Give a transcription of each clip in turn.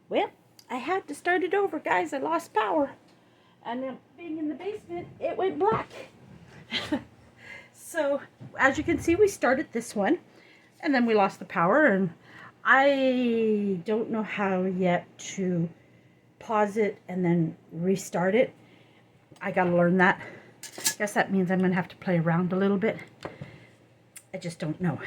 Well, I had to start it over, guys. I lost power. And then being in the basement, it went black. So, as you can see, we started this one. And then we lost the power. And I don't know how yet to pause it and then restart it. I gotta learn that. I guess that means I'm gonna have to play around a little bit. I just don't know.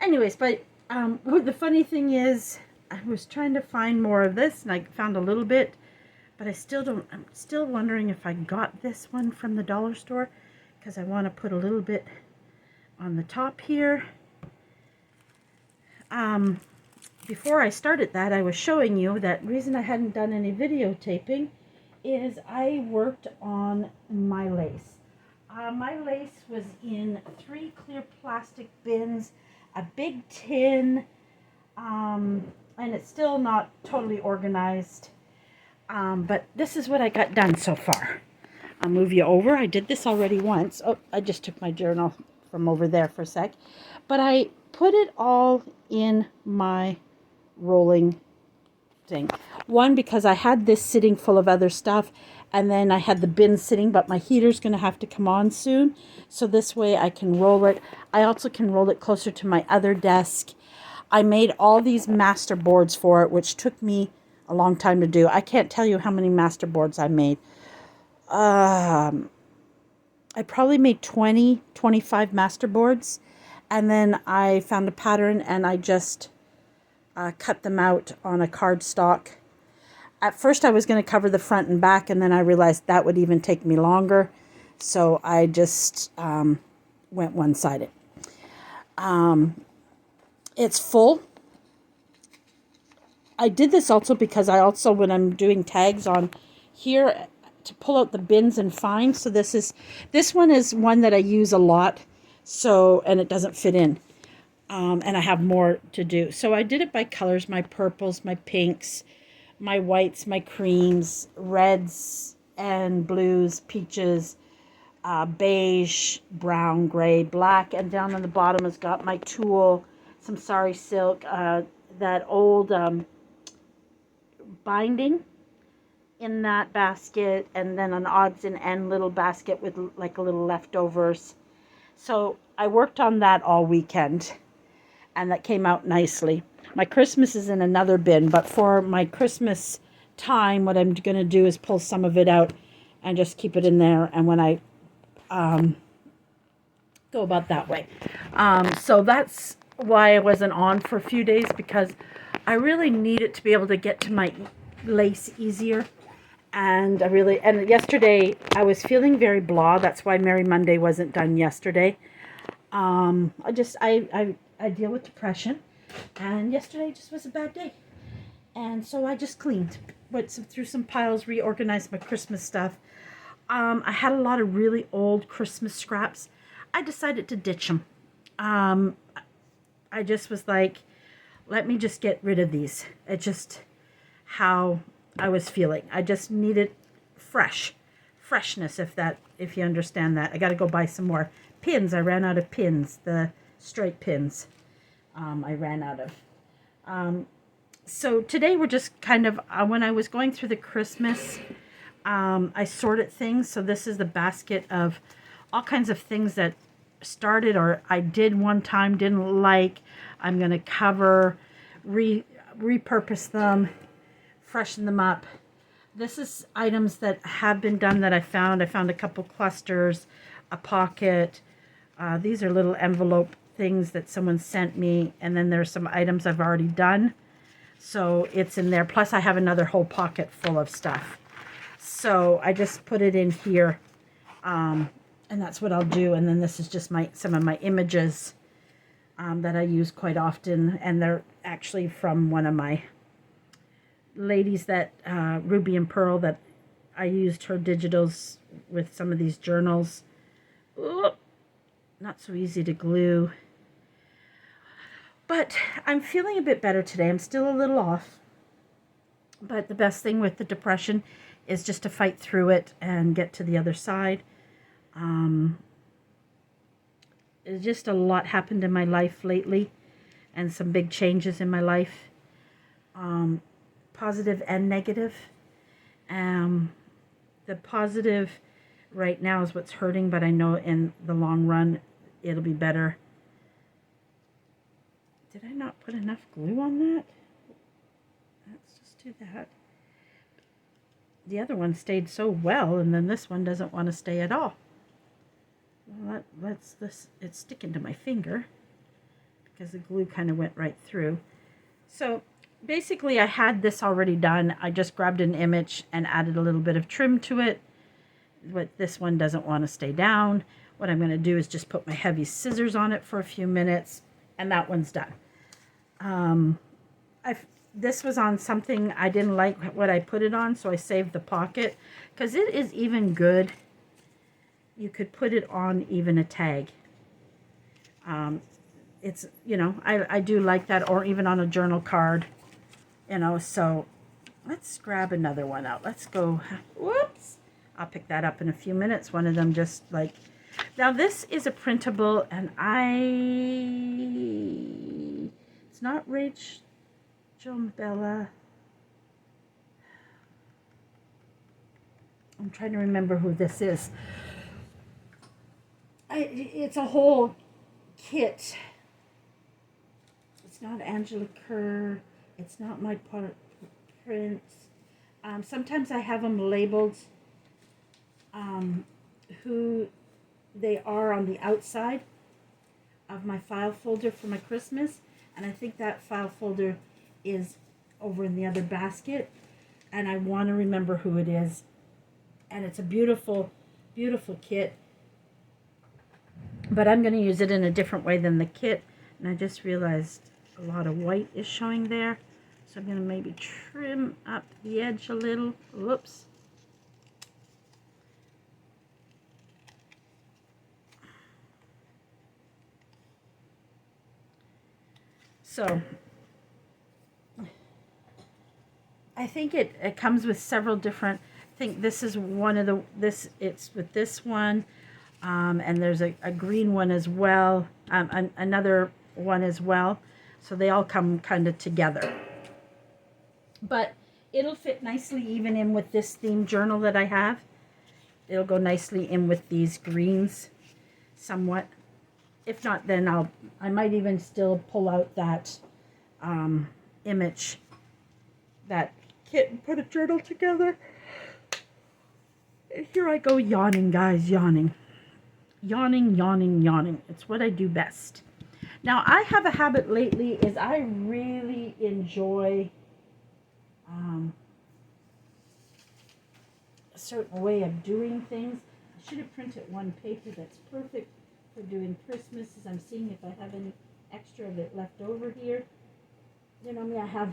Anyways, but the funny thing is, I was trying to find more of this, and I found a little bit, but I still don't. I'm still wondering if I got this one from the dollar store, because I want to put a little bit on the top here. Before I started that, I was showing you that reason I hadn't done any videotaping is I worked on my lace. My lace was in 3 clear plastic bins, a big tin, and it's still not totally organized. But this is what I got done so far. I'll move you over. I did this already once. Oh, I just took my journal from over there for a sec. But I put it all in my rolling thing. One, because I had this sitting full of other stuff, and then I had the bin sitting, but my heater's going to have to come on soon. So this way I can roll it. I also can roll it closer to my other desk. I made all these master boards for it, which took me a long time to do. I can't tell you how many master boards I made. I probably made 20, 25 master boards. And then I found a pattern and I just cut them out on a cardstock. At first I was going to cover the front and back, and then I realized that would even take me longer. So I just went one-sided. It's full. I did this also because I also, when I'm doing tags on here, to pull out the bins and find. So this one is one that I use a lot. So, and it doesn't fit in. And I have more to do. So I did it by colors, my purples, my pinks, my whites, my creams, reds and blues, peaches, beige, brown, gray, black. And down on the bottom has got my tulle, some sari silk, that old binding in that basket, and then an odds and end little basket with like a little leftovers. So I worked on that all weekend, and that came out nicely. My Christmas is in another bin, but for my Christmas time, what I'm going to do is pull some of it out and just keep it in there, and when I go about that way. So that's why I wasn't on for a few days, because I really needed to be able to get to my lace easier. And yesterday I was feeling very blah. That's why Merry Monday wasn't done yesterday. I deal with depression, and yesterday just was a bad day. And so I just cleaned, went through some piles, reorganized my Christmas stuff. I had a lot of really old Christmas scraps. I decided to ditch them. I just was like, let me just get rid of these. It's just how I was feeling. I just needed freshness, if you understand that. I got to go buy some more pins. I ran out of pins, the straight pins. I ran out of. So today we're just kind of, when I was going through the Christmas, I sorted things. So this is the basket of all kinds of things that started or I did one time, didn't like. I'm going to cover, repurpose them, freshen them up. This is items that have been done that I found. I found a couple clusters, a pocket. These are little envelope things that someone sent me. And then there's some items I've already done. So it's in there. Plus I have another whole pocket full of stuff. So I just put it in here. And that's what I'll do. And then this is just some of my images that I use quite often. And they're actually from one of my ladies that, Ruby and Pearl, that I used her digitals with some of these journals. Ooh, not so easy to glue. But I'm feeling a bit better today. I'm still a little off. But the best thing with the depression is just to fight through it and get to the other side. Just a lot happened in my life lately, and some big changes in my life. positive and negative. The positive right now is what's hurting, but I know in the long run it'll be better. Did I not put enough glue on that? Let's just do that. The other one stayed so well, and then this one doesn't want to stay at all. Well, it's sticking to my finger because the glue kind of went right through. So basically I had this already done. I just grabbed an image and added a little bit of trim to it. But this one doesn't want to stay down. What I'm going to do is just put my heavy scissors on it for a few minutes, and that one's done. This was on something I didn't like what I put it on, so I saved the pocket because it is even good. You could put it on even a tag. It's, you know, I do like that, or even on a journal card, you know. So let's grab another one out. Let's go. Whoops. I'll pick that up in a few minutes. One of them just like, now this is a printable, and it's not Rachel Bella. I'm trying to remember who this is. It's a whole kit. It's not Angela Kerr. It's not my prints. Sometimes I have them labeled who they are on the outside of my file folder for my Christmas. And I think that file folder is over in the other basket. And I want to remember who it is. And it's a beautiful, beautiful kit. But I'm going to use it in a different way than the kit. And I just realized a lot of white is showing there. So I'm going to maybe trim up the edge a little. Whoops. So I think it comes with several different, I think this is one of it's with this one. And there's a green one as well, another one as well. So they all come kind of together. But it'll fit nicely even in with this theme journal that I have. It'll go nicely in with these greens somewhat. If not, then I might even still pull out that image, that kit, and put a journal together. And here I go yawning, guys, yawning. Yawning, yawning, yawning. It's what I do best. Now, I have a habit lately is I really enjoy a certain way of doing things. I should have printed one paper that's perfect for doing Christmas, as I'm seeing if I have any extra of it left over here. You know me, I have,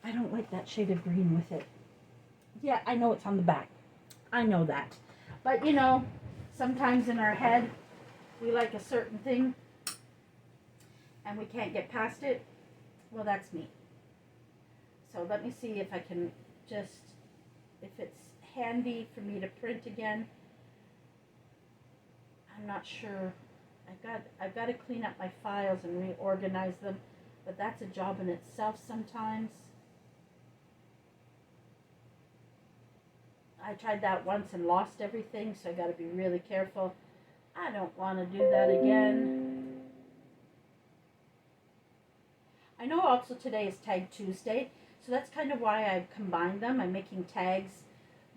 I don't like that shade of green with it. Yeah, I know it's on the back. I know that. But, you know, sometimes in our head, we like a certain thing, and we can't get past it. Well, that's me. So let me see if I can just, if it's handy for me to print again. I'm not sure. I've got to clean up my files and reorganize them, but that's a job in itself sometimes. I tried that once and lost everything, so I got to be really careful. I don't want to do that again. I know also today is Tag Tuesday, so that's kind of why I've combined them. I'm making tags.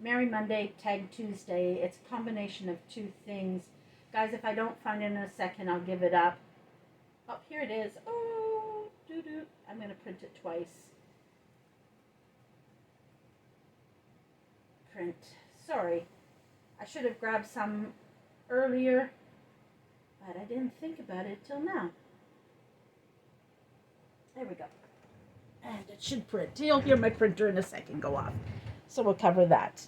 Merry Monday, Tag Tuesday. It's a combination of two things. Guys, if I don't find it in a second, I'll give it up. Oh, here it is. Oh, doo-doo. I'm going to print it twice. Print. Sorry. I should have grabbed some earlier, but I didn't think about it till now. There we go. And it should print. You'll hear my printer in a second go off. So we'll cover that.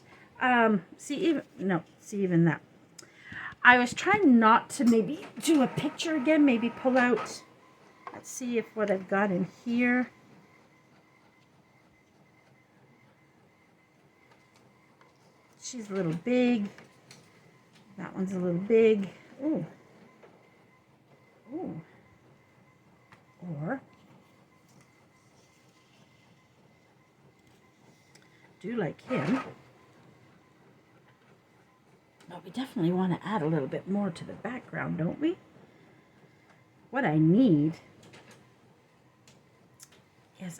See even that. I was trying not to maybe do a picture again, maybe pull out, let's see if what I've got in here. She's a little big. That one's a little big. Ooh. Ooh. before. Do like him. But we definitely want to add a little bit more to the background, don't we? What I need is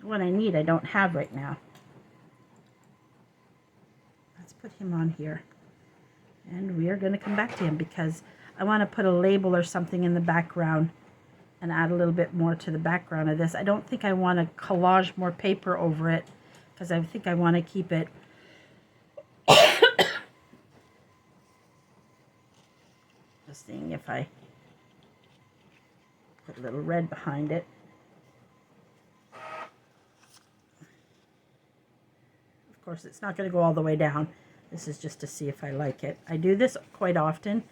what I need I don't have right now. Let's put him on here. And we are going to come back to him because I want to put a label or something in the background and add a little bit more to the background of this. I don't think I want to collage more paper over it because I think I want to keep it just seeing if I put a little red behind it. Of course, it's not going to go all the way down. This is just to see if I like it. I do this quite often.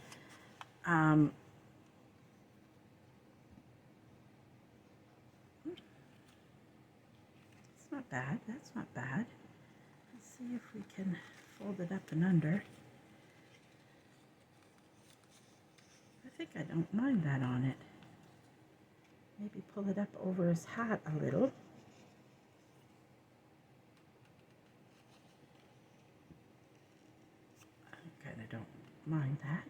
It's not bad. That's not bad. Let's see if we can fold it up and under. I think I don't mind that on it. Maybe pull it up over his hat a little. I kind of don't mind that.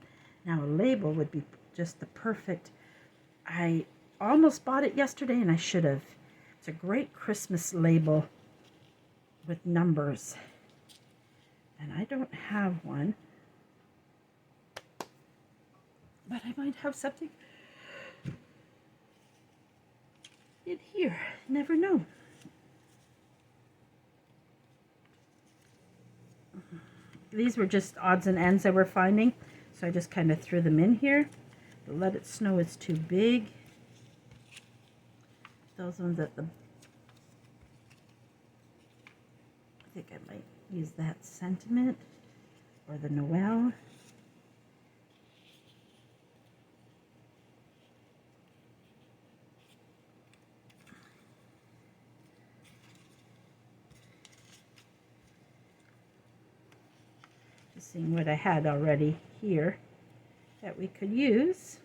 Now a label would be just the perfect. I almost bought it yesterday and I should have. It's a great Christmas label with numbers. And I don't have one. But I might have something in here. Never know. These were just odds and ends I were finding. So I just kind of threw them in here. The Let It Snow is too big. Those ones at the... I think I might use that Sentiment or the Noel. Just seeing what I had already here that we could use.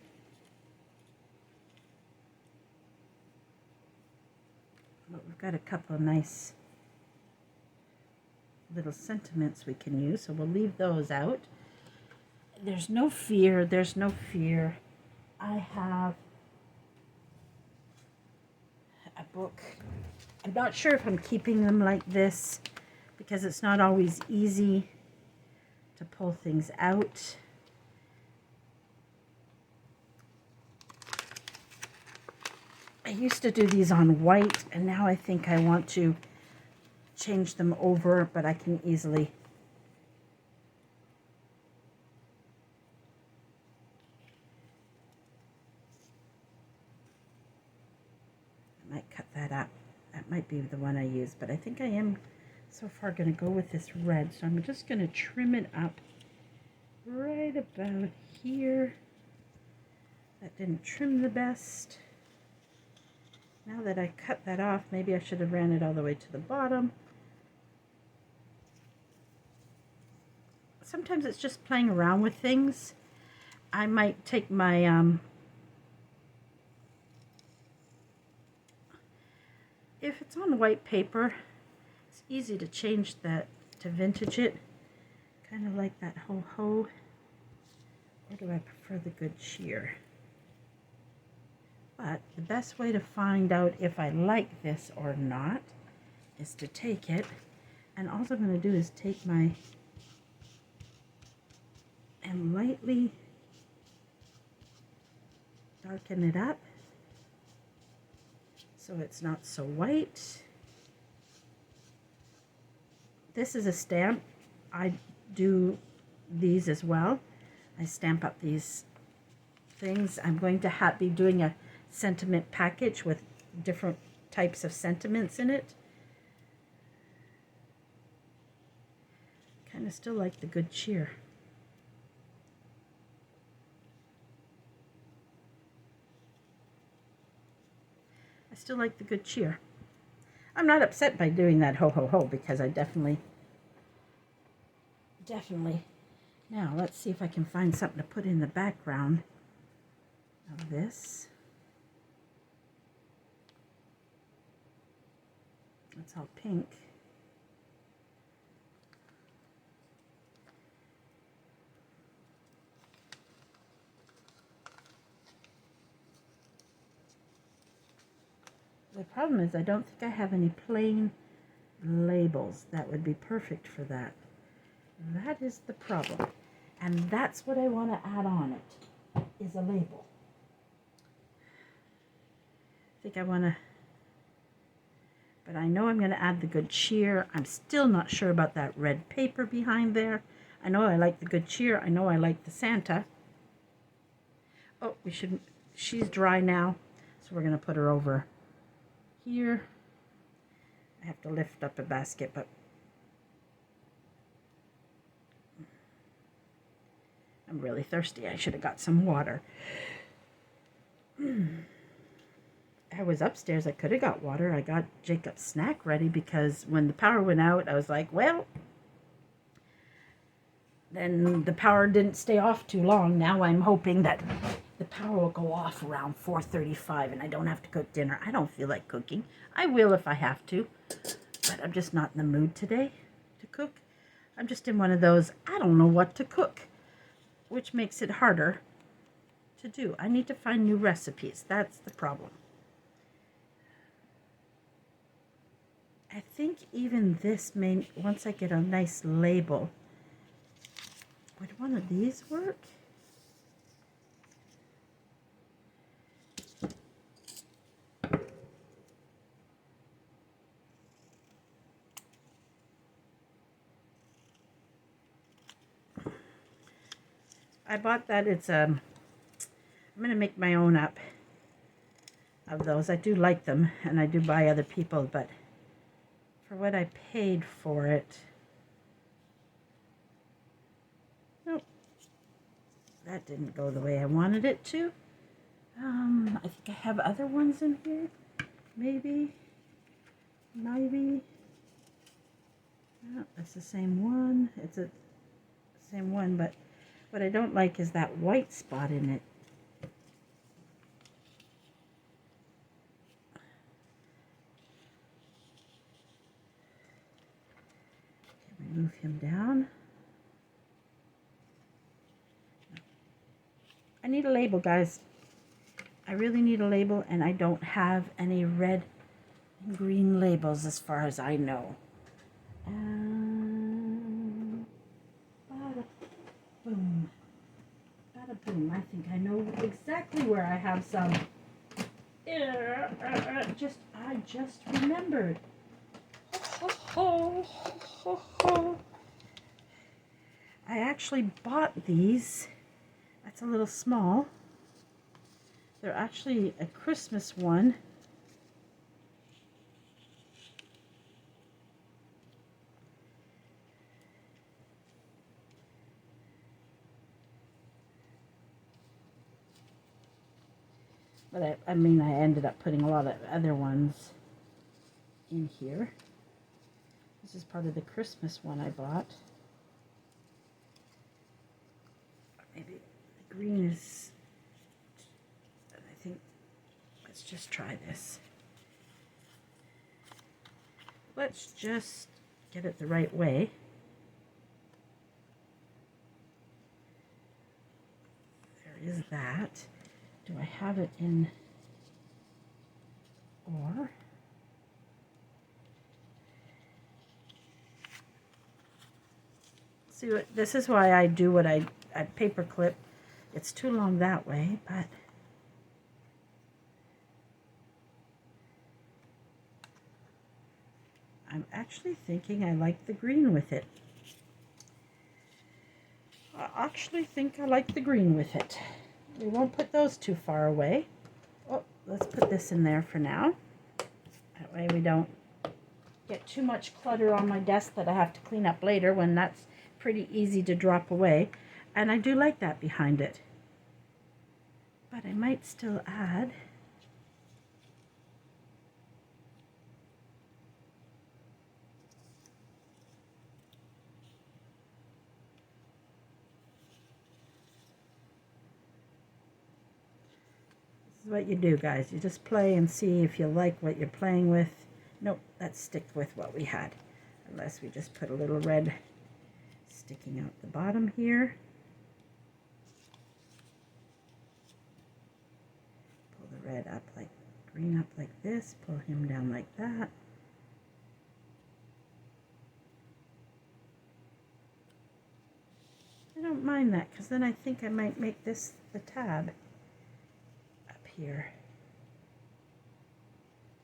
But we've got a couple of nice little sentiments we can use, so we'll leave those out. There's no fear, there's no fear. I have a book. I'm not sure if I'm keeping them like this because it's not always easy to pull things out. I used to do these on white and now I think I want to change them over, but I can easily I might cut that up. That might be the one I use, but I think I am so far going to go with this red, so I'm just going to trim it up right about here. That didn't trim the best. Now that I cut that off, maybe I should have ran it all the way to the bottom. Sometimes it's just playing around with things. I might take my if it's on white paper, it's easy to change that, to vintage it. Kind of like that ho-ho. Or do I prefer the good cheer? But the best way to find out if I like this or not is to take it, and all I'm going to do is take my and lightly darken it up so it's not so white. This is a stamp. I do these as well. I stamp up these things. I'm going to be doing a sentiment package with different types of sentiments in it. Kind of still like the good cheer. I still like the good cheer. I'm not upset by doing that ho ho ho because I definitely. Now let's see if I can find something to put in the background. of this. It's all pink. The problem is I don't think I have any plain labels that would be perfect for that. That is the problem. And that's what I want to add on it, is a label. I think I want to, but I know I'm going to add the Good Cheer. I'm still not sure about that red paper behind there. I know I like the Good Cheer. I know I like the Santa. Oh, we shouldn't, she's dry now, so we're going to put her over here. I have to lift up a basket, but I'm really thirsty. I should have got some water. I was upstairs. I could have got water. I got Jacob's snack ready because when the power went out, I was like, well, then the power didn't stay off too long. Now I'm hoping that the power will go off around 4:35 and I don't have to cook dinner. I don't feel like cooking. I will if I have to, but I'm just not in the mood today to cook. I'm just in one of those, I don't know what to cook, which makes it harder to do. I need to find new recipes. That's the problem. I think even this may, once I get a nice label, would one of these work? I bought that. It's I'm going to make my own up of those. I do like them, and I do buy other people, but for what I paid for it, nope, that didn't go the way I wanted it to. I think I have other ones in here. Maybe. No, that's the same one. It's the same one, but what I don't like is that white spot in it. Move him down. I need a label, guys. I really need a label, and I don't have any red and green labels as far as I know. Bada boom. Bada boom. I think I know exactly where I have some. I just remembered. I actually bought these. That's a little small. They're actually a Christmas one. But I mean, I ended up putting a lot of other ones in here. This is part of the Christmas one I bought. Maybe the green is, I think, let's just try this. Let's just get it the right way. There is that. Do I have it in or? See, what this is why I do what I paper clip. It's too long that way, but I'm actually thinking I like the green with it. I actually think I like the green with it. We won't put those too far away. Oh, let's put this in there for now. That way we don't get too much clutter on my desk that I have to clean up later when that's pretty easy to drop away. And I do like that behind it. But I might still add This is what you do, guys. You just play and see if you like what you're playing with. Nope, let's stick with what we had. Unless we just put a little red sticking out the bottom here. Pull the red up like, green up like this. Pull him down like that. I don't mind that because then I think I might make this the tab up here.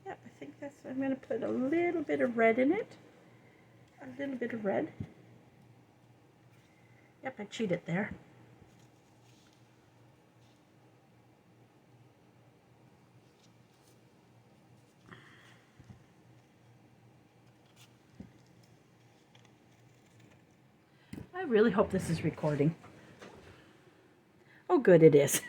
Yep, I think that's, I'm going to put a little bit of red in it. A little bit of red. Yep, I cheated there. I really hope this is recording. Oh, good, it is.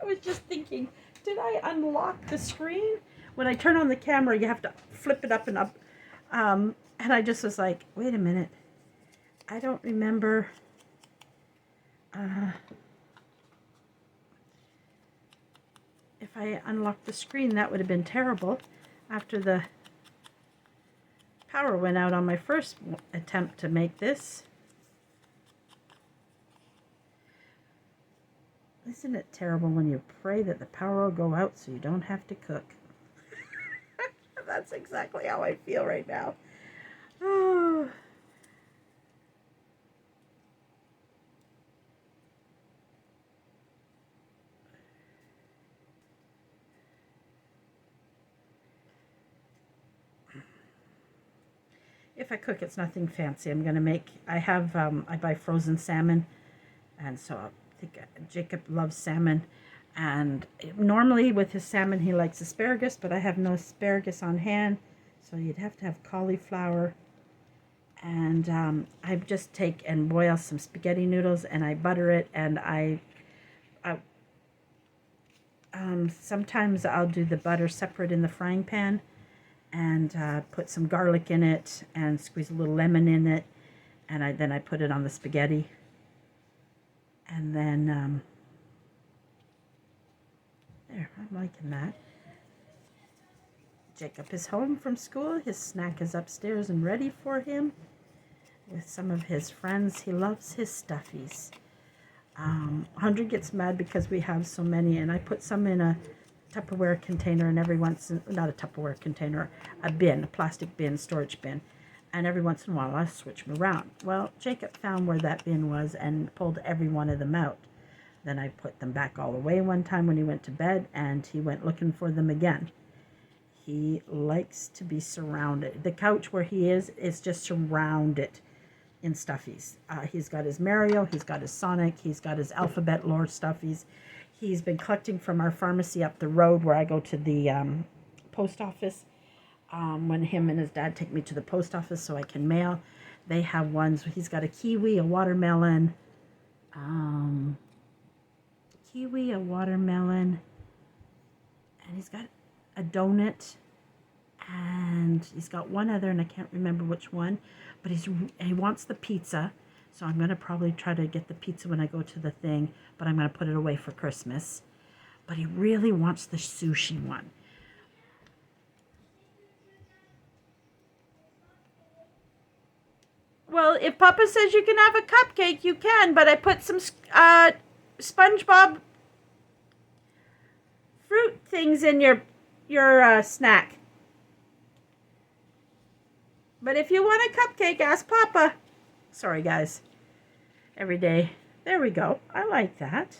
I was just thinking, did I unlock the screen? When I turn on the camera, you have to flip it up and up. And I just was like, wait a minute. I don't remember. If I unlocked the screen, that would have been terrible. After the power went out on my first attempt to make this. Isn't it terrible when you pray that the power will go out so you don't have to cook? That's exactly how I feel right now. Oh. If I cook, it's nothing fancy. I'm going to make, I buy frozen salmon, and so I think Jacob loves salmon, and normally with his salmon he likes asparagus, but I have no asparagus on hand, so you'd have to have cauliflower, and I just take and boil some spaghetti noodles, and I butter it, and sometimes I'll do the butter separate in the frying pan, and put some garlic in it and squeeze a little lemon in it, and then I put it on the spaghetti, and then there, I'm liking that. Jacob is home from school. His snack is upstairs and ready for him with some of his friends. He loves his stuffies. 100 gets mad because we have so many, and I put some in a Tupperware container, and every once in, not a Tupperware container, a bin, a plastic bin, storage bin, and every once in a while I switch them around. Well, Jacob found where that bin was and pulled every one of them out. Then I put them back all the way one time when he went to bed, and he went looking for them again. He likes to be surrounded. The couch where he is just surrounded in stuffies. He's got his Mario, he's got his Sonic, he's got his Alphabet Lore stuffies. He's been collecting from our pharmacy up the road where I go to the post office. When him and his dad take me to the post office so I can mail, they have ones. He's got a kiwi, a watermelon, and he's got a donut, and he's got one other, and I can't remember which one, but he wants the pizza. So I'm going to probably try to get the pizza when I go to the thing, but I'm going to put it away for Christmas. But he really wants the sushi one. Well, if Papa says you can have a cupcake, you can, but I put some SpongeBob fruit things in your snack. But if you want a cupcake, ask Papa. Sorry, guys. Every day. There we go. I like that.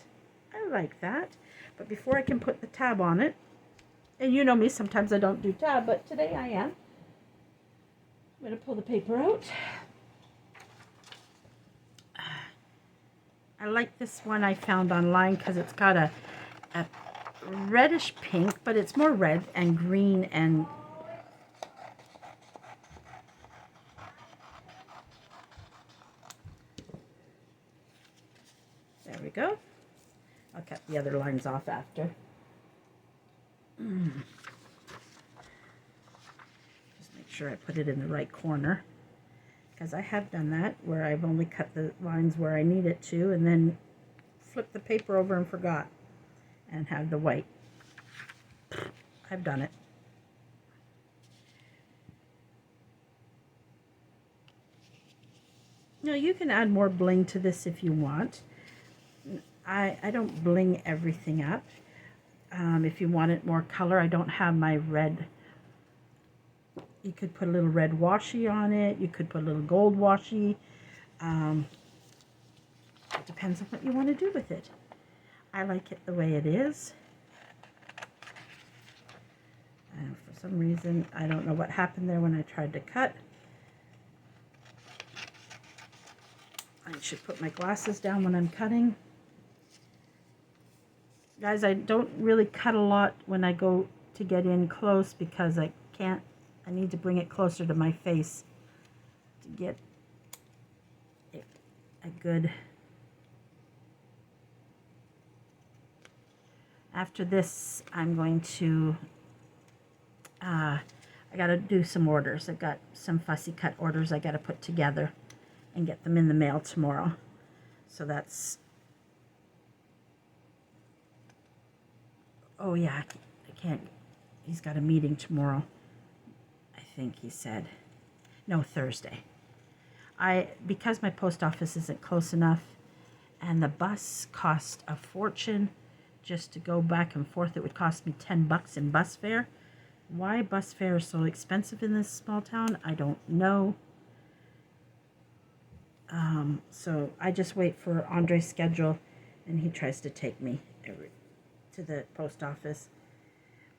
I like that. But before I can put the tab on it, and you know me, sometimes I don't do tab, but today I am. I'm going to pull the paper out. I like this one I found online because it's got a reddish pink, but it's more red and green and there we go. I'll cut the other lines off after. Just make sure I put it in the right corner, because I have done that where I've only cut the lines where I need it to and then flip the paper over and forgot and have the white. I've done it. Now you can add more bling to this if you want. I don't bling everything up. If you wanted more color, I don't have my red. You could put a little red washi on it. You could put a little gold washi. It depends on what you want to do with it. I like it the way it is. And for some reason, I don't know what happened there when I tried to cut. I should put my glasses down when I'm cutting. Guys, I don't really cut a lot when I go to get in close because I need to bring it closer to my face to get a good... After this, I'm going to, I got to do some orders. I've got some fussy cut orders I got to put together and get them in the mail tomorrow. So that's, oh yeah, I can't, he's got a meeting tomorrow. I think he said, no, Thursday. Because my post office isn't close enough and the bus cost a fortune, just to go back and forth, it would cost me $10 in bus fare. Why bus fare is so expensive in this small town, I don't know. So I just wait for Andre's schedule, and he tries to take me to the post office,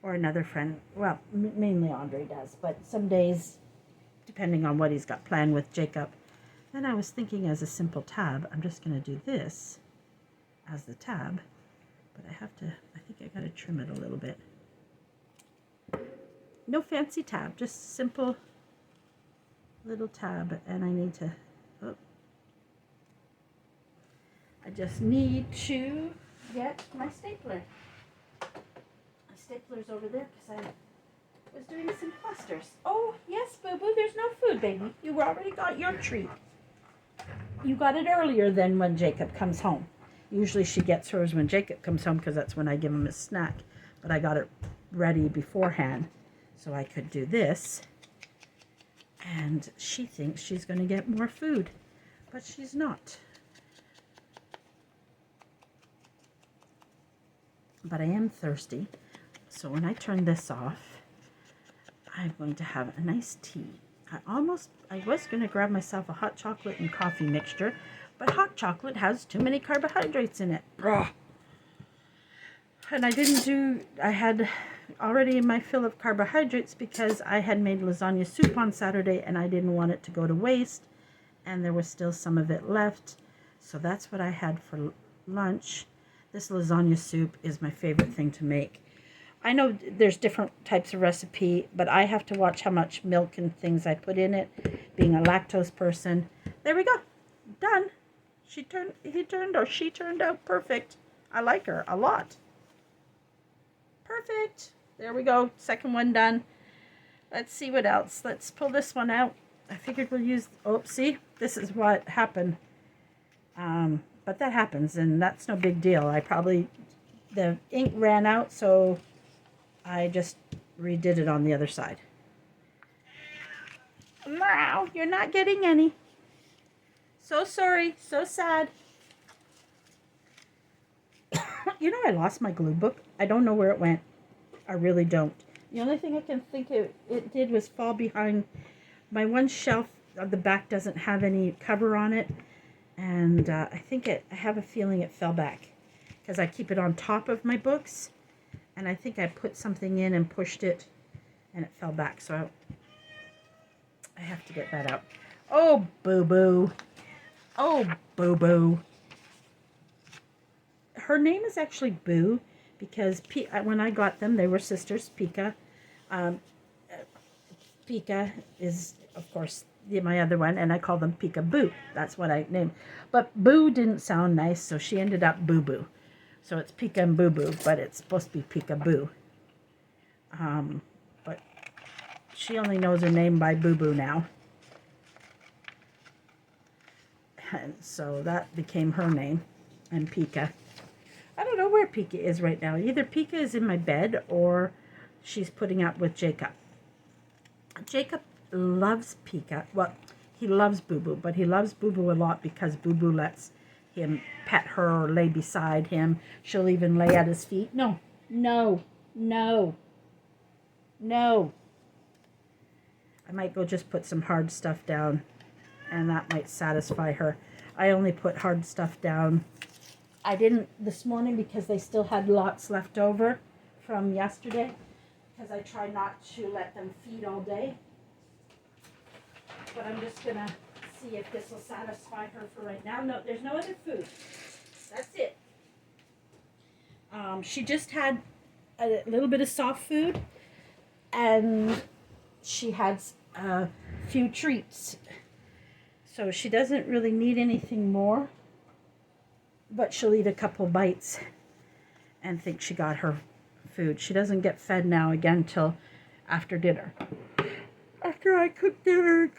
or another friend. Well, mainly Andre does, but some days, depending on what he's got planned with Jacob. Then I was thinking, as a simple tab, I'm just going to do this as the tab. But I think I gotta trim it a little bit. No fancy tab, just simple little tab. And I need to, I just need to get my stapler. My stapler's over there because I was doing some clusters. Oh, yes, boo-boo, there's no food, baby. You already got your treat. You got it earlier than when Jacob comes home. Usually she gets hers when Jacob comes home because that's when I give him a snack. But I got it ready beforehand so I could do this. And she thinks she's going to get more food, but she's not. But I am thirsty, so when I turn this off, I'm going to have a nice tea. I was going to grab myself a hot chocolate and coffee mixture, but hot chocolate has too many carbohydrates in it. Ugh. And I had already my fill of carbohydrates because I had made lasagna soup on Saturday and I didn't want it to go to waste. And there was still some of it left. So that's what I had for lunch. This lasagna soup is my favorite thing to make. I know there's different types of recipe, but I have to watch how much milk and things I put in it, being a lactose person. There we go. Done. She turned out perfect. I like her a lot. Perfect. There we go. Second one done. Let's see what else. Let's pull this one out. I figured we'll use, oh, see, this is what happened. But that happens, and that's no big deal. The ink ran out, so I just redid it on the other side. Wow, you're not getting any. So sorry, so sad. You know, I lost my glue book. I don't know where it went. I really don't. The only thing I can think it did was fall behind my one shelf. The back doesn't have any cover on it. And I have a feeling it fell back. Because I keep it on top of my books. And I think I put something in and pushed it. And it fell back. So I have to get that out. Oh, boo-boo. Oh, boo-boo. Her name is actually Boo because when I got them, they were sisters, Pika. Pika is, of course, my other one, and I call them Pika-Boo. That's what I named. But Boo didn't sound nice, so she ended up Boo-Boo. So it's Pika and Boo-Boo, but it's supposed to be Pika-Boo. But she only knows her name by Boo-Boo now. And so that became her name, and Pika. I don't know where Pika is right now. Either Pika is in my bed or she's putting up with Jacob. Jacob loves Pika. Well, he loves Boo Boo, but he loves Boo Boo a lot because Boo Boo lets him pet her or lay beside him. She'll even lay at his feet. No, no, no, no. I might go just put some hard stuff down, and that might satisfy her. I only put hard stuff down. I didn't this morning because they still had lots left over from yesterday, because I try not to let them feed all day. But I'm just going to see if this will satisfy her for right now. No, there's no other food. That's it. She just had a little bit of soft food, and she had a few treats. So she doesn't really need anything more, but she'll eat a couple bites and think she got her food. She doesn't get fed now again till after dinner. After I cook dinner,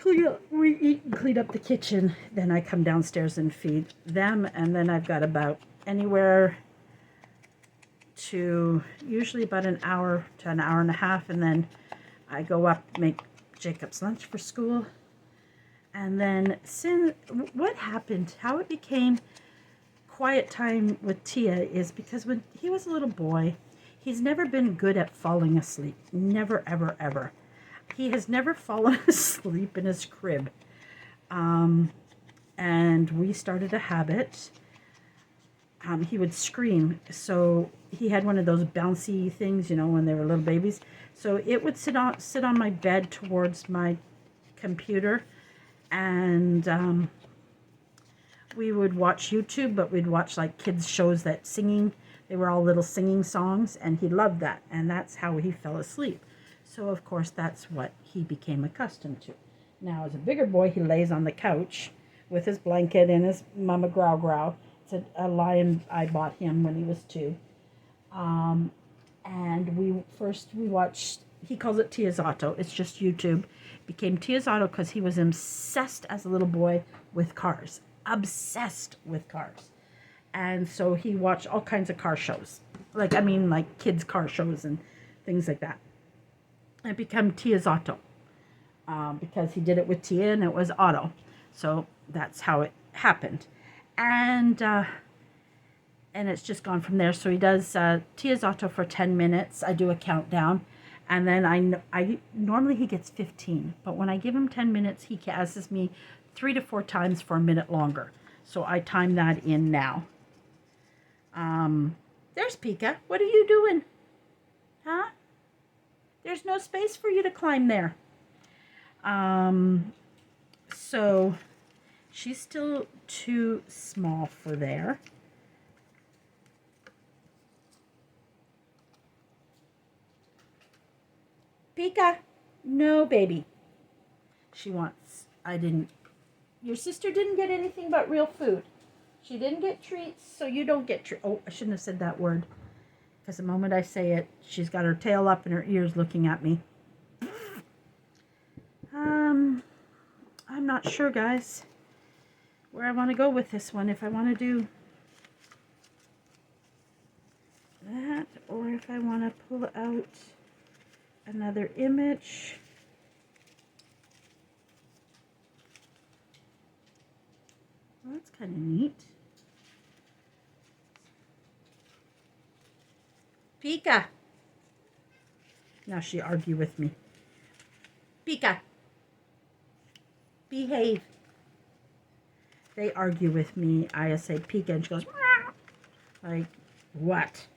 we eat and clean up the kitchen, then I come downstairs and feed them, and then I've got about anywhere to usually about an hour to an hour and a half, and then I go up, make Jacob's lunch for school. And then what happened, how it became quiet time with Tia is because when he was a little boy, he's never been good at falling asleep. Never, ever, ever. He has never fallen asleep in his crib. And we started a habit. He would scream. So he had one of those bouncy things, you know, when they were little babies. So it would sit on my bed towards my computer. And we would watch YouTube, but we'd watch like kids shows that singing. They were all little singing songs, and he loved that. And that's how he fell asleep. So, of course, that's what he became accustomed to. Now, as a bigger boy, he lays on the couch with his blanket and his Mama Grow Grow. It's a lion I bought him when he was 2. And we watched, he calls it Tia's Auto. It's just YouTube. It became Tia's Auto because he was obsessed as a little boy with cars. Obsessed with cars. And so he watched all kinds of car shows. Like kids' car shows and things like that. It became Tia's Auto because he did it with Tia and it was Auto. So that's how it happened. And it's just gone from there. So he does Tia's Auto for 10 minutes. I do a countdown. And then I normally he gets 15. But when I give him 10 minutes, he asks me 3 to 4 times for a minute longer. So I time that in now. There's Pika. What are you doing? Huh? There's no space for you to climb there. So she's still too small for there. Pika, no, baby. She wants, your sister didn't get anything but real food. She didn't get treats, so you don't get treats. Oh, I shouldn't have said that word. Because the moment I say it, she's got her tail up and her ears looking at me. I'm not sure, guys, where I want to go with this one. If I want to do that, or if I want to pull out another image. Well, that's kind of neat. Pika. Now she argue with me. Pika. Behave. They argue with me. I say Pika and she goes, Meow. Like, what?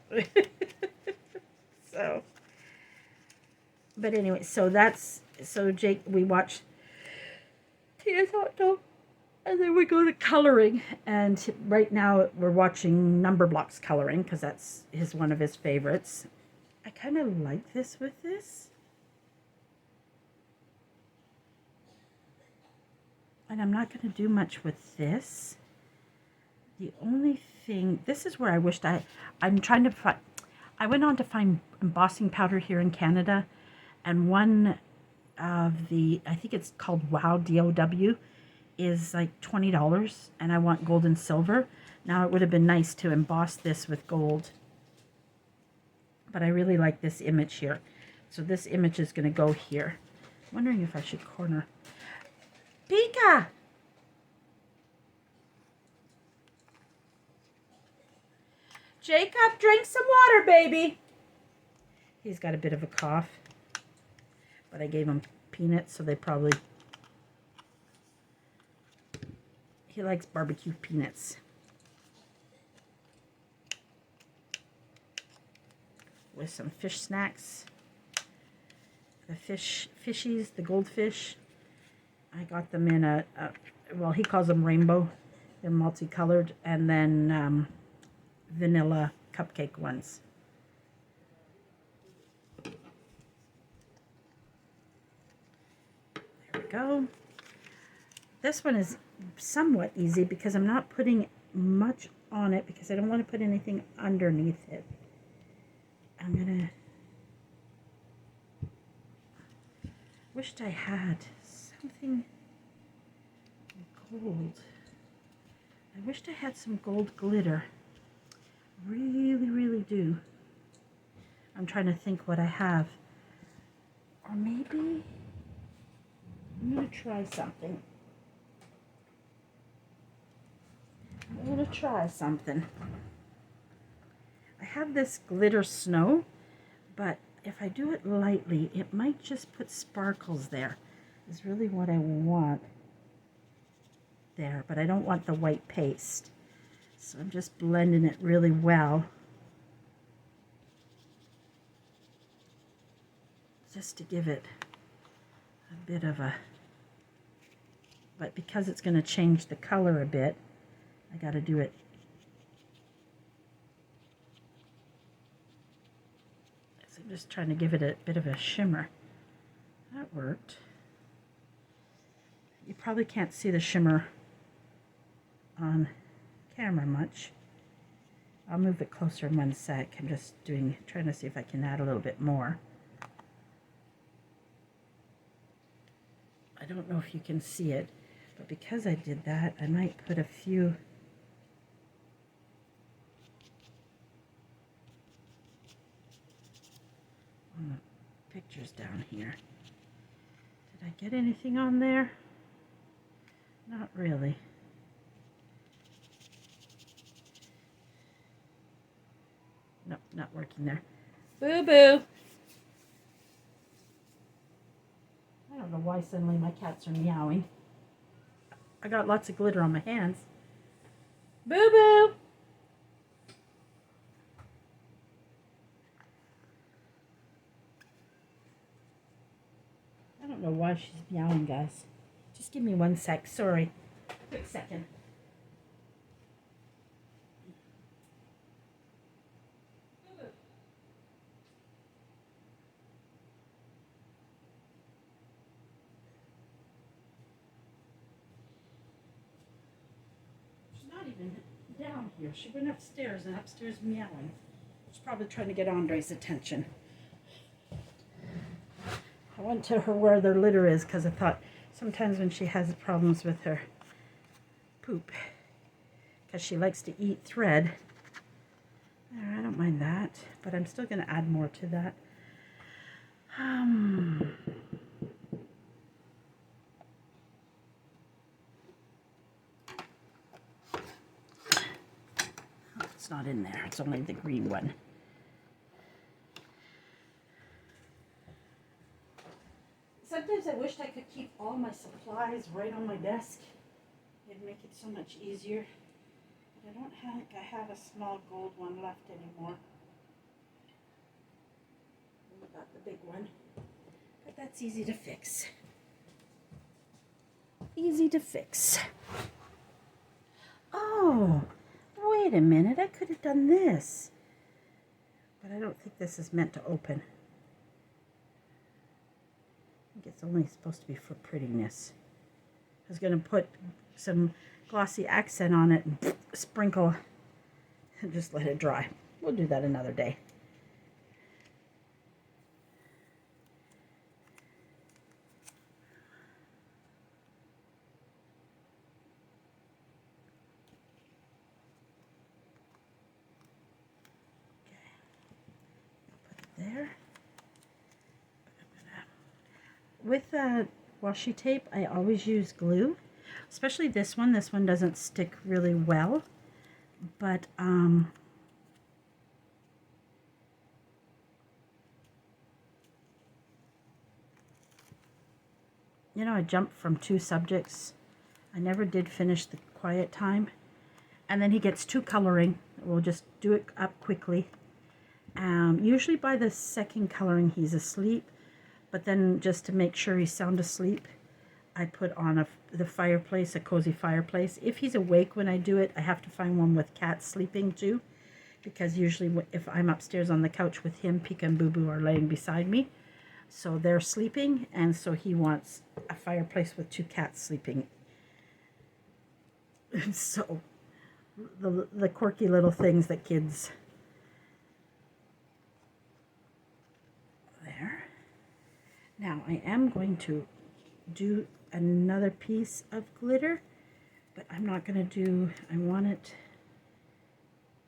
So, but anyway, so Jake, we watch Tia's Auto. And then we go to coloring, and right now we're watching Number Blocks coloring because that's one of his favorites. I kind of like this with this. And I'm not going to do much with this. The only thing, this is where I wished I'm trying to find, I went on to find embossing powder here in Canada, and one of the, I think it's called WOW, D-O-W, is like $20, and I want gold and silver. Now it would have been nice to emboss this with gold, but I really like this image here. So this image is going to go here. I'm wondering if I should corner. Pika! Jacob, drink some water, baby. He's got a bit of a cough. But I gave him peanuts, so they probably... He likes barbecue peanuts. With some fish snacks. The fishies, the goldfish. I got them in a well, he calls them rainbow. They're multicolored. And then vanilla cupcake ones. There we go. This one is somewhat easy because I'm not putting much on it because I don't want to put anything underneath it. I'm gonna... Wished I had something gold. I wished I had some gold glitter. Really, really do. I'm trying to think what I have. Or maybe I'm gonna try something. I have this glitter snow, but if I do it lightly, it might just put sparkles there. Is really what I want there, but I don't want the white paste. So I'm just blending it really well. Just to give it a bit of a, but because it's going to change the color a bit, I got to do it. So I'm just trying to give it a bit of a shimmer. That worked. You probably can't see the shimmer on camera much. I'll move it closer in one sec. I'm just trying to see if I can add a little bit more. I don't know if you can see it, but because I did that, I might put a few on the pictures down here. Did I get anything on there? Not really. Nope, not working there. Boo-boo! I don't know why suddenly my cats are meowing. I got lots of glitter on my hands. Boo-boo! I don't know why she's meowing, guys. Just give me one sec. Sorry. Quick second. She's not even down here. She went upstairs and upstairs meowing. She's probably trying to get Andre's attention. I went to her where their litter is because I thought sometimes when she has problems with her poop, because she likes to eat thread. There, I don't mind that, but I'm still going to add more to that. It's not in there. It's only the green one. Sometimes I wished I could keep all my supplies right on my desk. It'd make it so much easier. But I don't think I have a small gold one left anymore. I got the big one. But that's easy to fix. Easy to fix. Oh, wait a minute. I could have done this. But I don't think this is meant to open. I think it's only supposed to be for prettiness. I was going to put some glossy accent on it and sprinkle and just let it dry. We'll do that another day. Okay. I'll put it there. with washi tape, I always use glue, especially this one. This one doesn't stick really well, but you know, I jumped from two subjects. I never did finish the quiet time. And then he gets two coloring. We'll just do it up quickly. Usually by the second coloring he's asleep, but then just to make sure he's sound asleep, I put on the fireplace, a cozy fireplace. If he's awake when I do it, I have to find one with cats sleeping too, because usually if I'm upstairs on the couch with him, Pika and Boo Boo are laying beside me. So they're sleeping, and so he wants a fireplace with two cats sleeping. So the quirky little things that kids... There. Now I am going to do another piece of glitter, but I'm not going to do... I want it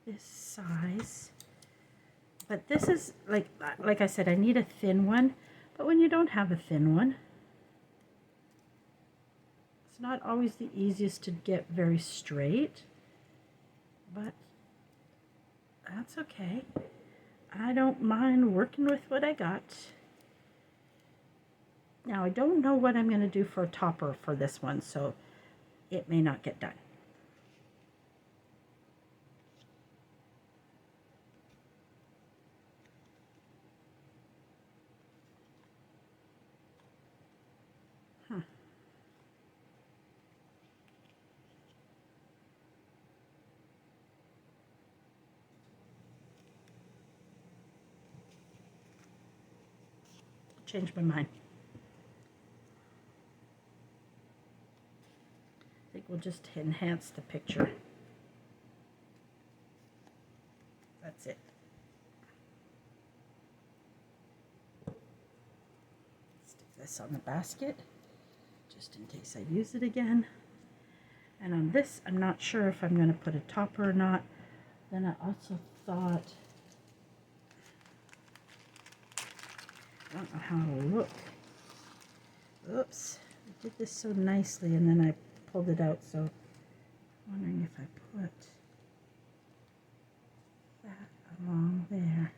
this size. But this is, like I said, I need a thin one. But when you don't have a thin one, it's not always the easiest to get very straight. But that's okay. I don't mind working with what I got. Now, I don't know what I'm going to do for a topper for this one, so it may not get done. Changed my mind. I think we'll just enhance the picture. That's it. Stick this on the basket, just in case I use it again. And on this, I'm not sure if I'm going to put a topper or not. Then I also thought, I don't know how it'll look. Oops, I did this so nicely and then I pulled it out, so I'm wondering if I put that along there.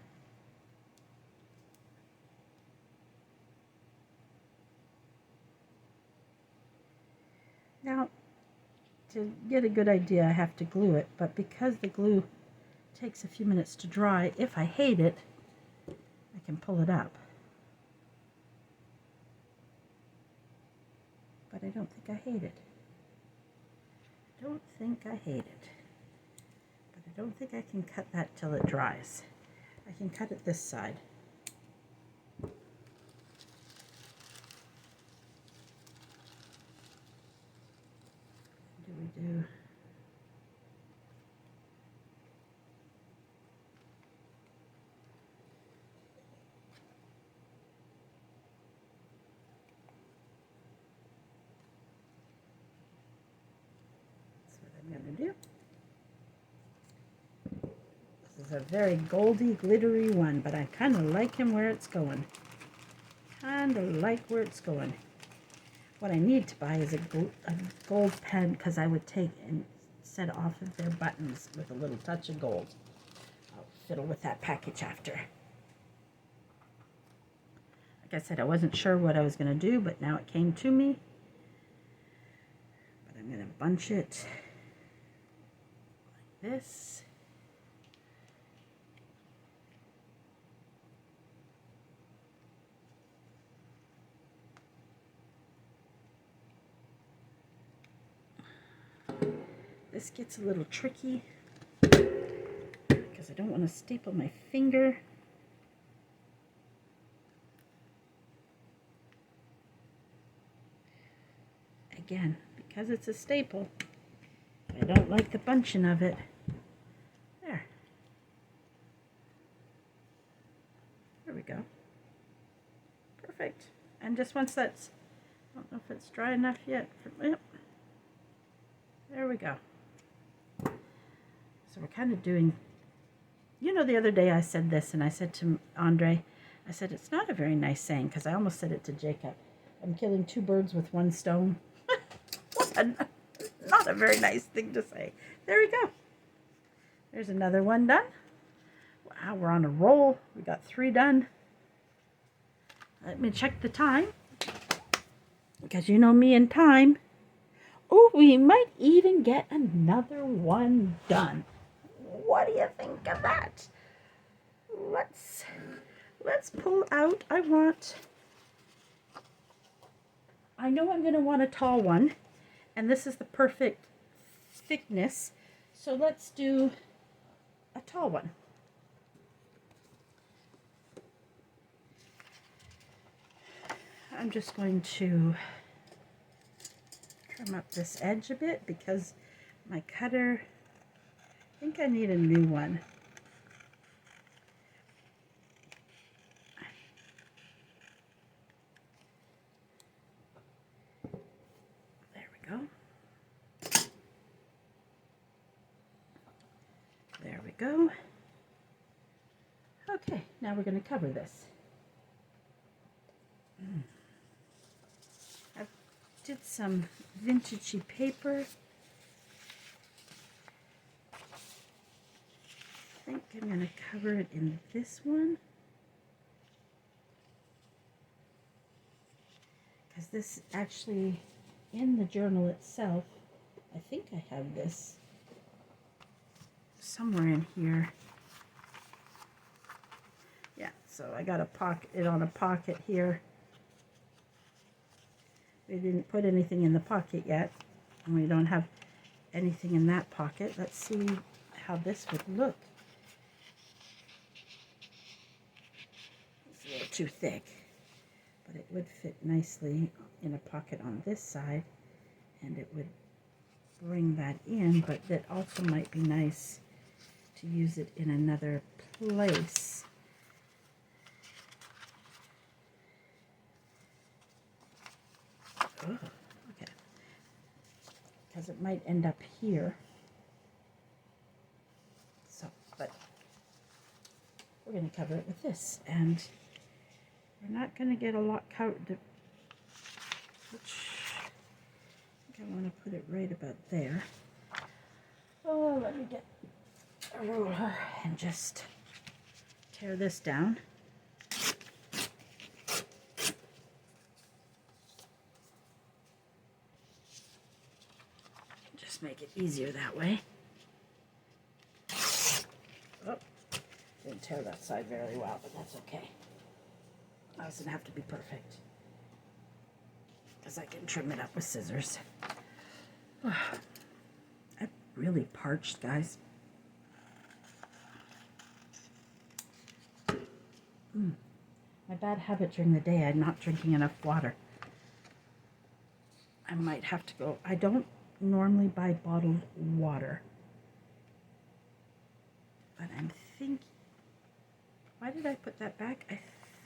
Now, to get a good idea, I have to glue it, but because the glue takes a few minutes to dry, if I hate it, I can pull it up. But I don't think I hate it. I don't think I hate it. But I don't think I can cut that till it dries. I can cut it this side. What do we do? This is a very goldy, glittery one, but I kind of like him where it's going. Kind of like where it's going. What I need to buy is a gold pen, because I would take and set off of their buttons with a little touch of gold. I'll fiddle with that package after. Like I said, I wasn't sure what I was going to do, but now it came to me. But I'm going to bunch it like this. This gets a little tricky because I don't want to staple my finger. Again, because it's a staple, I don't like the bunching of it. There. There we go. Perfect. And just once that's, I don't know if it's dry enough yet. Yep. There we go. So we're kind of doing, you know, the other day I said this, and I said to Andre, I said, it's not a very nice saying, because I almost said it to Jacob. I'm killing two birds with one stone. Not a very nice thing to say. There we go. There's another one done. Wow, we're on a roll. We got 3 done. Let me check the time, because you know me and time. Oh, we might even get another one done. What do you think of that? Let's pull out. I know I'm going to want a tall one, and this is the perfect thickness. So let's do a tall one. I'm just going to trim up this edge a bit because my cutter, I think I need a new one. There we go. There we go. Okay, now we're going to cover this. I did some vintagey paper. I think I'm going to cover it in this one, because this actually, in the journal itself, I think I have this somewhere in here. Yeah, so I got it on a pocket here. We didn't put anything in the pocket yet, and we don't have anything in that pocket. Let's see how this would look. It's a little too thick, but it would fit nicely in a pocket on this side, and it would bring that in, but that also might be nice to use it in another place. Oh, okay. Because it might end up here. So, but we're going to cover it with this, and we're not going to get a lot covered. Which I think I want to put it right about there. Oh, let me get a ruler and just tear this down. Just make it easier that way. Oh, didn't tear that side very well, but that's okay. It doesn't have to be perfect, because I can trim it up with scissors. I'm really parched, guys. My bad habit during the day, I'm not drinking enough water. I might have to go. I don't normally buy bottled water, but I'm thinking, why did I put that back?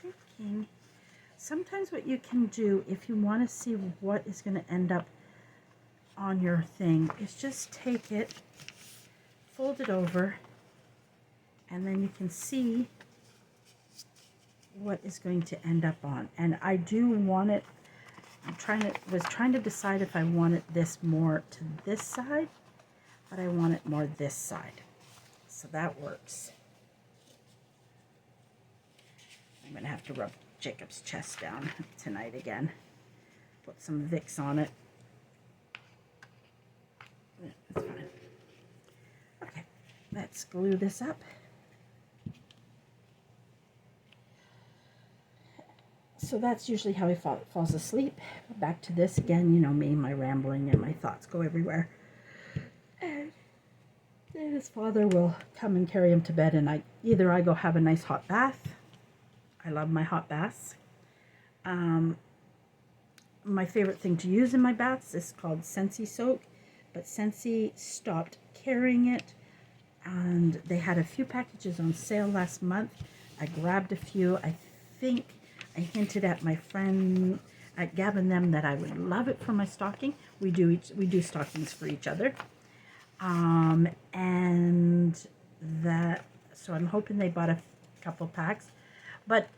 I'm thinking sometimes what you can do if you want to see what is going to end up on your thing is just take it, fold it over, and then you can see what is going to end up on. And I do want it, was trying to decide if I wanted this more to this side, but I want it more this side. So that works. I'm going to have to rub Jacob's chest down tonight again. Put some Vicks on it. Yeah, that's fine. Okay, let's glue this up. So that's usually how he falls asleep. Back to this again, you know me, my rambling and my thoughts go everywhere. And his father will come and carry him to bed, and either I go have a nice hot bath. I love my hot baths. My favorite thing to use in my baths is called Scentsy Soak, but Scentsy stopped carrying it, and they had a few packages on sale last month. I grabbed a few. I think I hinted at my friend at Gab and them that I would love it for my stocking. We do stockings for each other, and that, so I'm hoping they bought a couple packs. But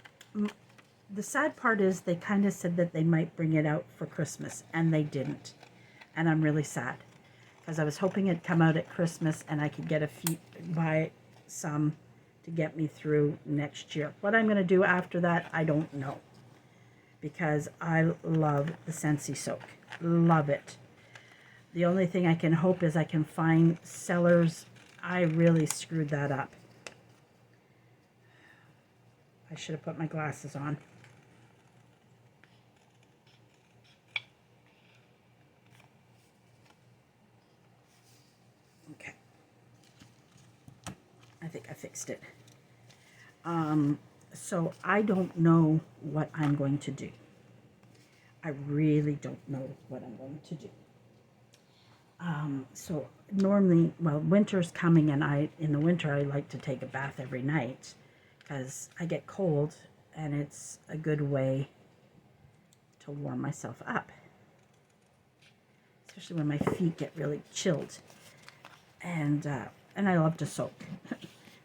the sad part is they kind of said that they might bring it out for Christmas, and they didn't. And I'm really sad because I was hoping it'd come out at Christmas and I could get buy some to get me through next year. What I'm going to do after that, I don't know, because I love the Scentsy Soak. Love it. The only thing I can hope is I can find sellers. I really screwed that up. I should have put my glasses on. Okay. I think I fixed it. So I don't know what I'm going to do. I really don't know what I'm going to do. So normally, well, winter's coming, and in the winter I like to take a bath every night because I get cold, and it's a good way to warm myself up, especially when my feet get really chilled. And I love to soak.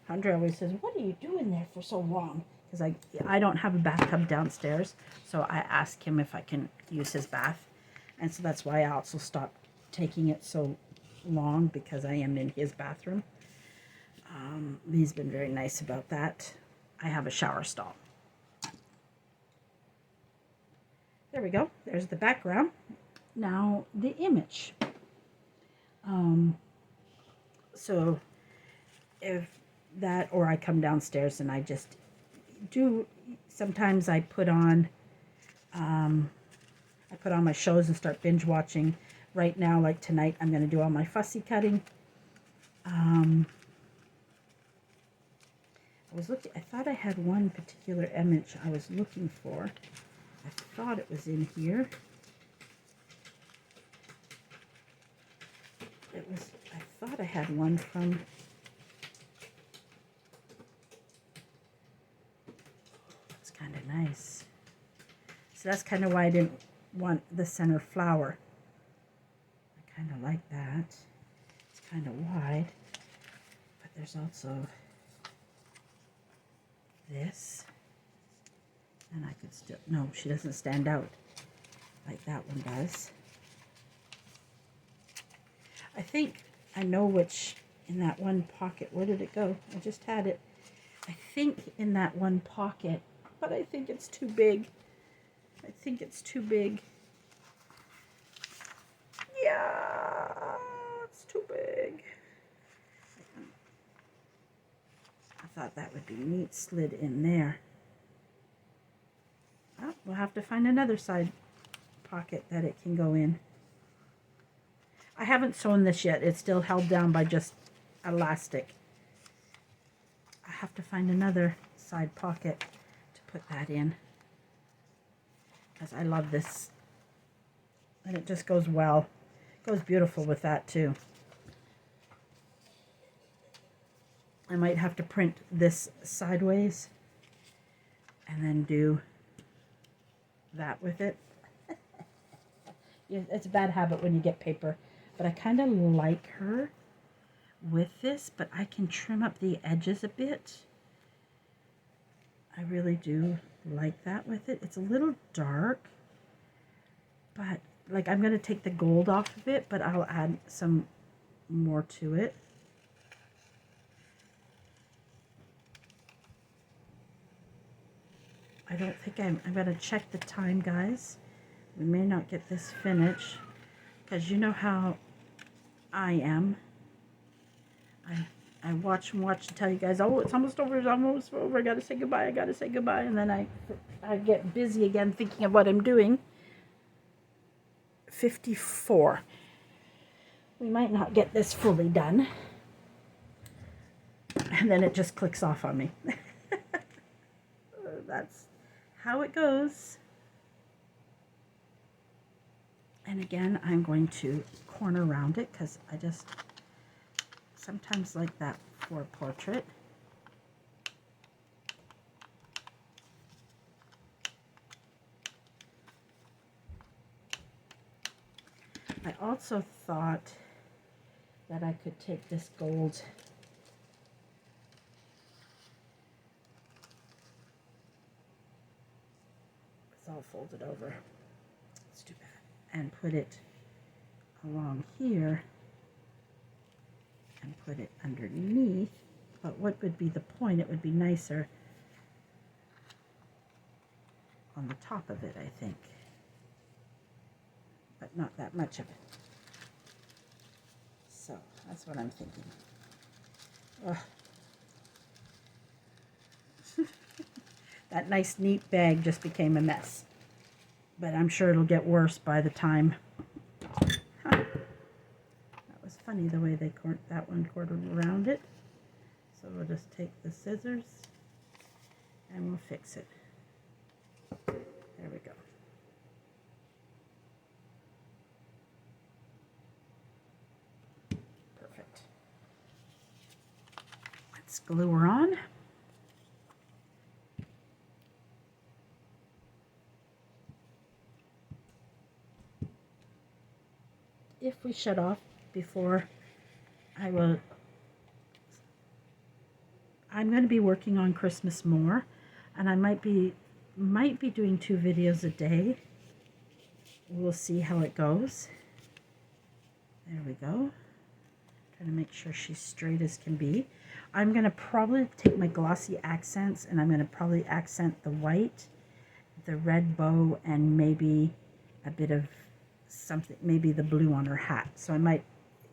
Andre always says, "What are you doing there for so long?" Because I don't have a bathtub downstairs, so I ask him if I can use his bath, and so that's why I also stopped taking it so long, because I am in his bathroom. He's been very nice about that. I have a shower stall. There we go. There's the background. Now the image. So if that, or I come downstairs and I just do, sometimes I put on my shows and start binge watching. Right now, like tonight, I'm going to do all my fussy cutting. I thought I had one particular image I was looking for. I thought it was in here. I thought I had one from, it's kind of nice. So that's kind of why I didn't want the center flower. I kind of like that. It's kind of wide, but there's also this, and I could still, no, she doesn't stand out like that one does. I think I know which, in that one pocket, where did it go? I just had it. I think in that one pocket, but I think it's too big. I think it's too big. Yeah, it's too big. I thought that would be neat, slid in there. Oh, we'll have to find another side pocket that it can go in. I haven't sewn this yet. It's still held down by just elastic. I have to find another side pocket to put that in, because I love this, and it just goes well. It goes beautiful with that too. I might have to print this sideways and then do that with it. It's a bad habit when you get paper, but I kind of like her with this, but I can trim up the edges a bit. I really do like that with it. It's a little dark, but like, I'm going to take the gold off of it, but I'll add some more to it. I don't think I'm going to check the time, guys. We may not get this finished, because you know how I am. I watch and watch and tell you guys, oh, it's almost over, I gotta say goodbye, and then I get busy again thinking of what I'm doing. 54. We might not get this fully done. And then it just clicks off on me. That's how it goes. And again, I'm going to corner around it, because I just sometimes like that for a portrait. I also thought that I could take this gold all folded over. Let's do that. And put it along here and put it underneath. But what would be the point? It would be nicer on the top of it, I think. But not that much of it. So that's what I'm thinking. That nice neat bag just became a mess. But I'm sure it'll get worse by the time. Huh. That was funny the way they that one quartered around it. So we'll just take the scissors and we'll fix it. There we go. Perfect. Let's glue her on. If we shut off before, I'm going to be working on Christmas more, and I might be doing 2 videos a day. We'll see how it goes. There we go. Trying to make sure she's straight as can be. I'm going to probably take my glossy accents, and I'm going to probably accent the white, the red bow, and maybe a bit of something, maybe the blue on her hat. So I might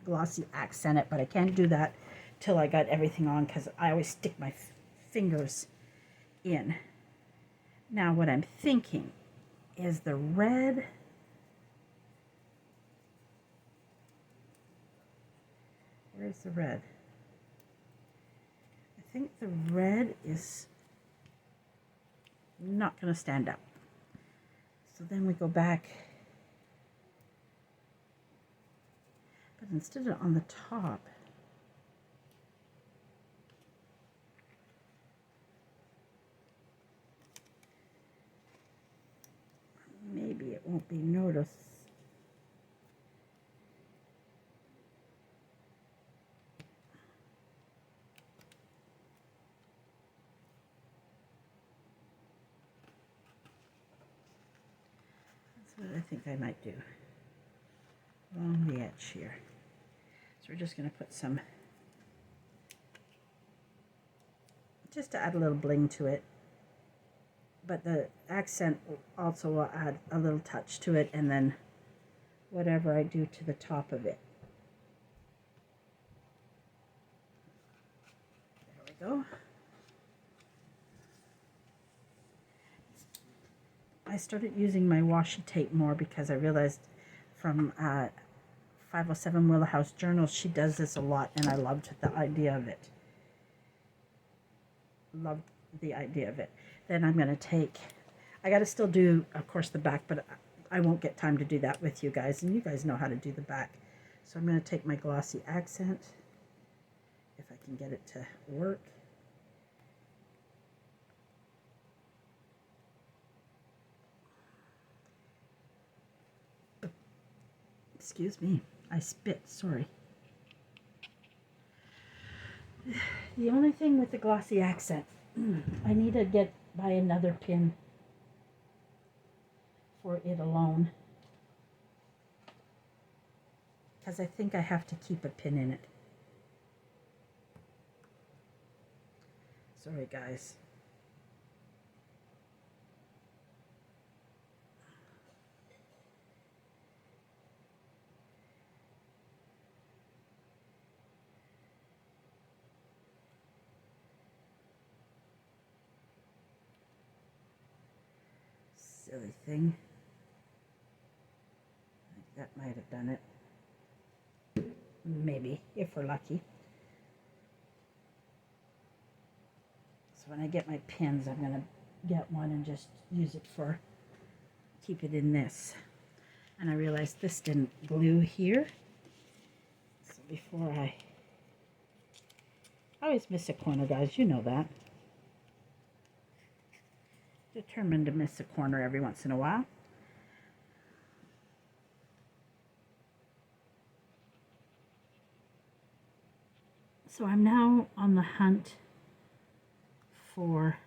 glossy accent it, but I can't do that till I got everything on because I always stick my fingers in. Now what I'm thinking is the red, where's the red? I think the red is not going to stand up. So then we go back, but instead of on the top, maybe it won't be noticed. That's what I think I might do along the edge here. So we're just going to put some, just to add a little bling to it. But the accent also will add a little touch to it, and then whatever I do to the top of it. There we go. I started using my washi tape more because I realized from 507 Willow House Journals, she does this a lot, and I loved the idea of it. Loved the idea of it. Then I'm going to take, I got to still do, of course, the back, but I won't get time to do that with you guys, and you guys know how to do the back. So I'm going to take my glossy accent, if I can get it to work. Excuse me, I spit, sorry. The only thing with the glossy accent, I need to buy another pin for it alone, because I think I have to keep a pin in it. Sorry guys. Silly thing. I think that might have done it. Maybe, if we're lucky. So when I get my pins, I'm going to get one and just use it for, keep it in this. And I realized this didn't glue here. So before I always miss a corner, guys, you know that. Determined to miss a corner every once in a while. So I'm now on the hunt for